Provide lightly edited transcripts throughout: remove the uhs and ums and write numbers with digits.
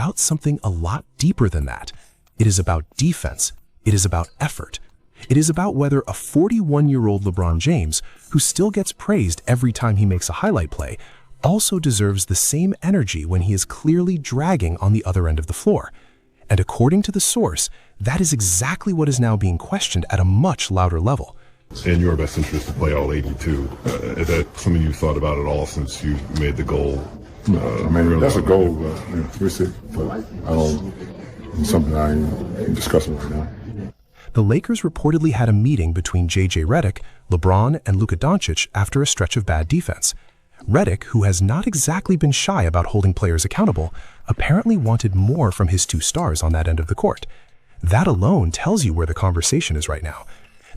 about something a lot deeper than that. It is about defense. It is about effort. It is about whether a 41-year-old LeBron James, who still gets praised every time he makes a highlight play, also deserves the same energy when he is clearly dragging on the other end of the floor. And according to the source, that is exactly what is now being questioned at a much louder level. In your best interest to play all 82. Is that something you thought about at all since you made the goal? I mean, that's a goal, but we'll see. But it's something I ain't discussing right now. The Lakers reportedly had a meeting between JJ Redick, LeBron, and Luka Doncic after a stretch of bad defense. Redick, who has not exactly been shy about holding players accountable, apparently wanted more from his two stars on that end of the court. That alone tells you where the conversation is right now.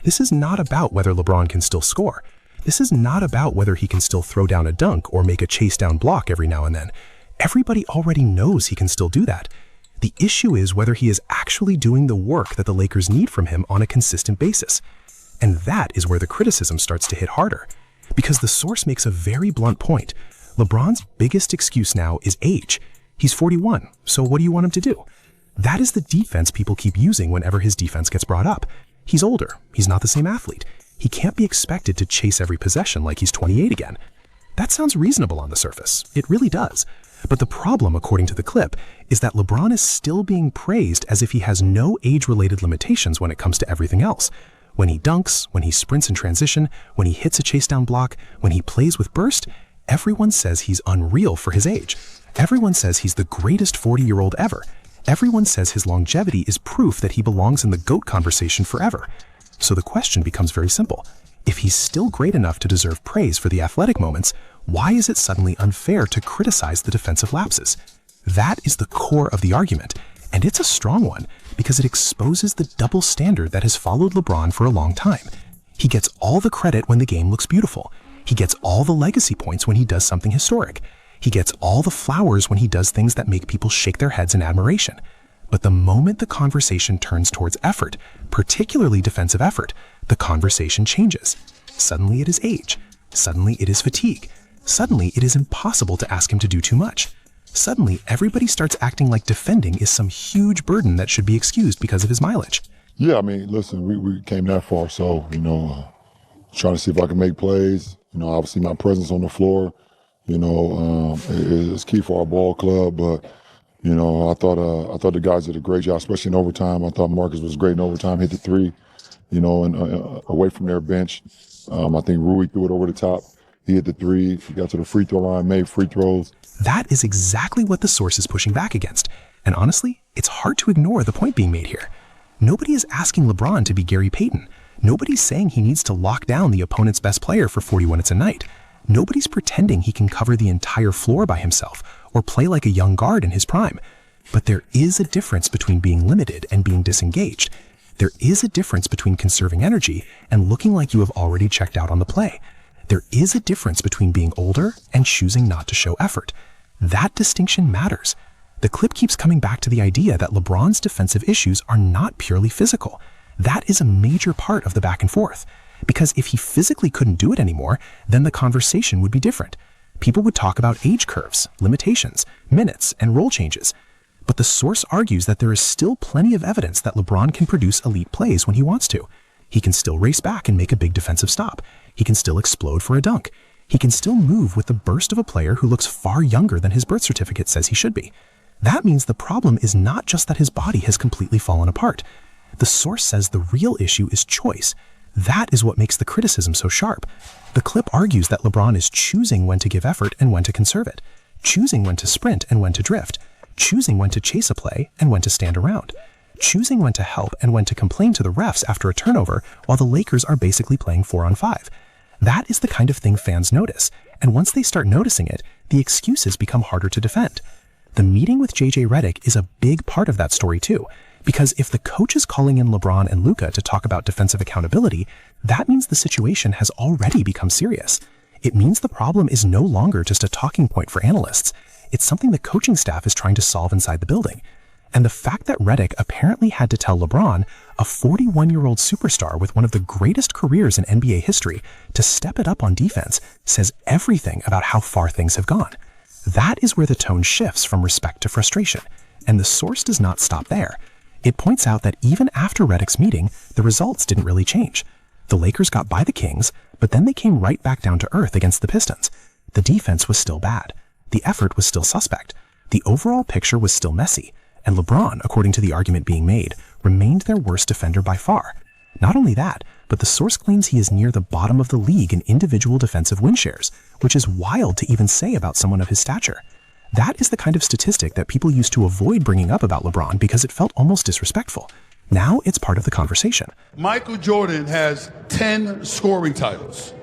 This is not about whether LeBron can still score. This is not about whether he can still throw down a dunk or make a chase down block every now and then. Everybody already knows he can still do that. The issue is whether he is actually doing the work that the Lakers need from him on a consistent basis. And that is where the criticism starts to hit harder. Because the source makes a very blunt point. LeBron's biggest excuse now is age. He's 41, so what do you want him to do? That is the defense people keep using whenever his defense gets brought up. He's older. He's not the same athlete. He can't be expected to chase every possession like he's 28 again. That sounds reasonable on the surface. It really does. But the problem, according to the clip, is that LeBron is still being praised as if he has no age-related limitations when it comes to everything else. When he dunks, when he sprints in transition, when he hits a chase-down block, when he plays with burst, everyone says he's unreal for his age. Everyone says he's the greatest 40-year-old ever. Everyone says his longevity is proof that he belongs in the GOAT conversation forever. So the question becomes very simple. If he's still great enough to deserve praise for the athletic moments, why is it suddenly unfair to criticize the defensive lapses? That is the core of the argument, and it's a strong one because it exposes the double standard that has followed LeBron for a long time. He gets all the credit when the game looks beautiful. He gets all the legacy points when he does something historic. He gets all the flowers when he does things that make people shake their heads in admiration. But the moment the conversation turns towards effort, particularly defensive effort, the conversation changes. Suddenly it is age. Suddenly it is fatigue. Suddenly it is impossible to ask him to do too much. Suddenly everybody starts acting like defending is some huge burden that should be excused because of his mileage. Yeah, I mean, listen, we came that far, so, trying to see if I can make plays. Obviously my presence on the floor, is key for our ball club, but I thought the guys did a great job, especially in overtime. I thought Marcus was great in overtime, hit the three, and away from their bench. I think Rui threw it over the top. He hit the three. He got to the free throw line, made free throws. That is exactly what the source is pushing back against. And honestly, it's hard to ignore the point being made here. Nobody is asking LeBron to be Gary Payton. Nobody's saying he needs to lock down the opponent's best player for 40 minutes a night. Nobody's pretending he can cover the entire floor by himself or play like a young guard in his prime. But there is a difference between being limited and being disengaged. There is a difference between conserving energy and looking like you have already checked out on the play. There is a difference between being older and choosing not to show effort. That distinction matters. The clip keeps coming back to the idea that LeBron's defensive issues are not purely physical. That is a major part of the back and forth. Because if he physically couldn't do it anymore, then the conversation would be different. People would talk about age curves, limitations, minutes, and role changes. But the source argues that there is still plenty of evidence that LeBron can produce elite plays when he wants to. He can still race back and make a big defensive stop. He can still explode for a dunk. He can still move with the burst of a player who looks far younger than his birth certificate says he should be. That means the problem is not just that his body has completely fallen apart. The source says the real issue is choice. That is what makes the criticism so sharp. The clip argues that LeBron is choosing when to give effort and when to conserve it, choosing when to sprint and when to drift, choosing when to chase a play and when to stand around, choosing when to help and when to complain to the refs after a turnover while the Lakers are basically playing 4-on-5. That is the kind of thing fans notice, and once they start noticing it, the excuses become harder to defend. The meeting with JJ Redick is a big part of that story too, because if the coach is calling in LeBron and Luka to talk about defensive accountability, that means the situation has already become serious. It means the problem is no longer just a talking point for analysts. It's something the coaching staff is trying to solve inside the building. And the fact that Redick apparently had to tell LeBron, a 41-year-old superstar with one of the greatest careers in NBA history, to step it up on defense says everything about how far things have gone. That is where the tone shifts from respect to frustration. And the source does not stop there. It points out that even after Redick's meeting, the results didn't really change. The Lakers got by the Kings, but then they came right back down to earth against the Pistons. The defense was still bad. The effort was still suspect. The overall picture was still messy. And LeBron, according to the argument being made, remained their worst defender by far. Not only that, but the source claims he is near the bottom of the league in individual defensive win shares, which is wild to even say about someone of his stature. That is the kind of statistic that people used to avoid bringing up about LeBron because it felt almost disrespectful. Now it's part of the conversation. Michael Jordan has 10 scoring titles.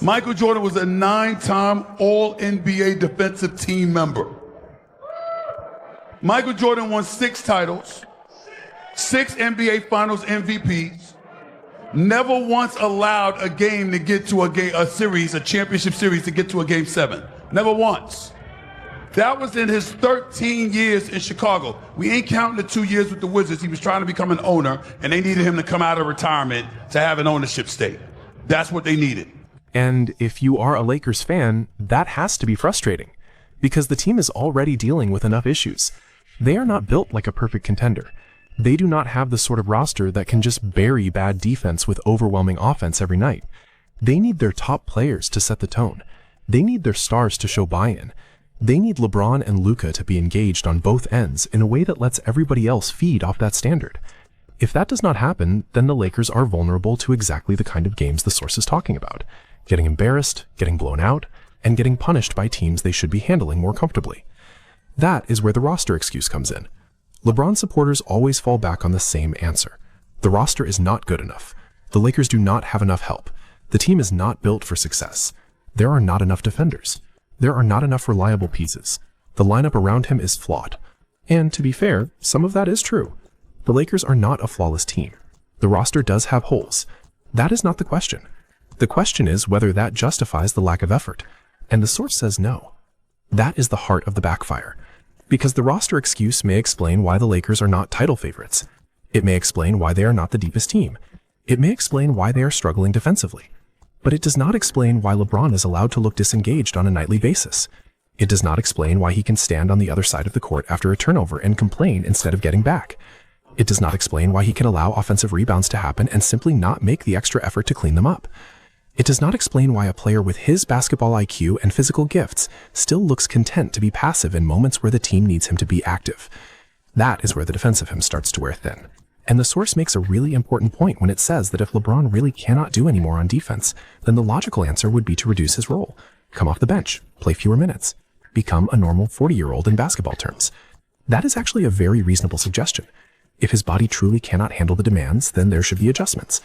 Michael Jordan was a 9-time All-NBA defensive team member. Michael Jordan won 6 titles, 6 NBA Finals MVPs, never once allowed a game to get to a series, a championship series to get to a Game 7. Never once. That was in his 13 years in Chicago. We ain't counting the 2 years with the Wizards. He was trying to become an owner, and they needed him to come out of retirement to have an ownership stake. That's what they needed. And if you are a Lakers fan, that has to be frustrating, because the team is already dealing with enough issues. They are not built like a perfect contender. They do not have the sort of roster that can just bury bad defense with overwhelming offense every night. They need their top players to set the tone. They need their stars to show buy-in. They need LeBron and Luka to be engaged on both ends in a way that lets everybody else feed off that standard. If that does not happen, then the Lakers are vulnerable to exactly the kind of games the source is talking about. Getting embarrassed, getting blown out, and getting punished by teams they should be handling more comfortably. That is where the roster excuse comes in. LeBron supporters always fall back on the same answer. The roster is not good enough. The Lakers do not have enough help. The team is not built for success. There are not enough defenders. There are not enough reliable pieces. The lineup around him is flawed. And to be fair, some of that is true. The Lakers are not a flawless team. The roster does have holes. That is not the question. The question is whether that justifies the lack of effort. And the source says no. That is the heart of the backfire. Because the roster excuse may explain why the Lakers are not title favorites. It may explain why they are not the deepest team. It may explain why they are struggling defensively. But it does not explain why LeBron is allowed to look disengaged on a nightly basis. It does not explain why he can stand on the other side of the court after a turnover and complain instead of getting back. It does not explain why he can allow offensive rebounds to happen and simply not make the extra effort to clean them up. It does not explain why a player with his basketball IQ and physical gifts still looks content to be passive in moments where the team needs him to be active. That is where the defense of him starts to wear thin. And the source makes a really important point when it says that if LeBron really cannot do any more on defense, then the logical answer would be to reduce his role, come off the bench, play fewer minutes, become a normal 40-year-old in basketball terms. That is actually a very reasonable suggestion. If his body truly cannot handle the demands, then there should be adjustments.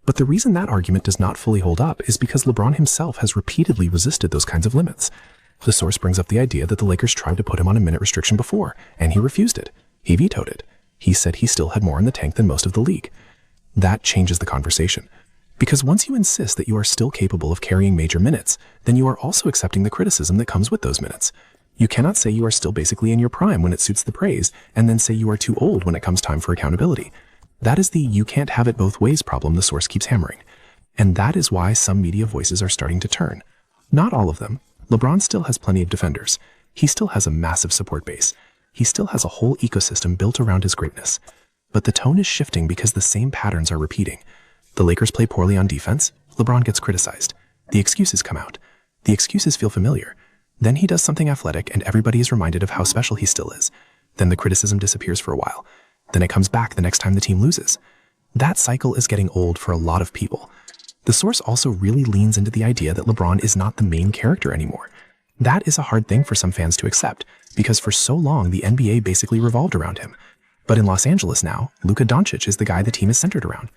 But the reason that argument does not fully hold up is because LeBron himself has repeatedly resisted those kinds of limits. The source brings up the idea that the Lakers tried to put him on a minute restriction before, and he refused it. He vetoed it. He said he still had more in the tank than most of the league. That changes the conversation. Because once you insist that you are still capable of carrying major minutes, then you are also accepting the criticism that comes with those minutes. You cannot say you are still basically in your prime when it suits the praise, and then say you are too old when it comes time for accountability. That is the you can't have it both ways problem the source keeps hammering. And that is why some media voices are starting to turn. Not all of them. LeBron still has plenty of defenders. He still has a massive support base. He still has a whole ecosystem built around his greatness. But the tone is shifting because the same patterns are repeating. The Lakers play poorly on defense. LeBron gets criticized. The excuses come out. The excuses feel familiar. Then he does something athletic and everybody is reminded of how special he still is. Then the criticism disappears for a while. Then it comes back the next time the team loses. That cycle is getting old for a lot of people. The source also really leans into the idea that LeBron is not the main character anymore. That is a hard thing for some fans to accept, because for so long the NBA basically revolved around him. But in Los Angeles now, Luka Doncic is the guy the team is centered around.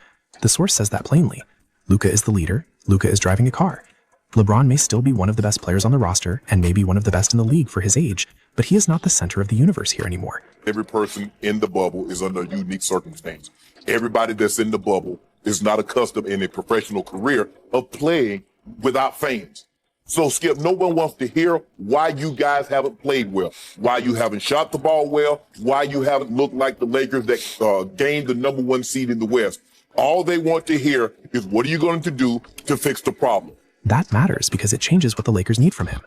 The source says that plainly. Luka is the leader. Luka is driving a car. LeBron may still be one of the best players on the roster and maybe one of the best in the league for his age, but he is not the center of the universe here anymore. Every person in the bubble is under a unique circumstance. Everybody that's in the bubble is not accustomed in a professional career of playing without fans. So, Skip, no one wants to hear why you guys haven't played well, why you haven't shot the ball well, why you haven't looked like the Lakers that gained the #1 seed in the West. All they want to hear is what are you going to do to fix the problem? That matters because it changes what the Lakers need from him.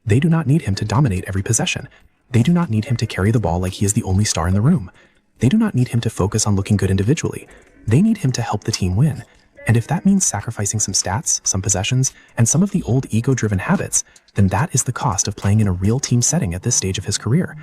They do not need him to dominate every possession. They do not need him to carry the ball like he is the only star in the room. They do not need him to focus on looking good individually. They need him to help the team win. And if that means sacrificing some stats, some possessions, and some of the old ego-driven habits, then that is the cost of playing in a real team setting at this stage of his career.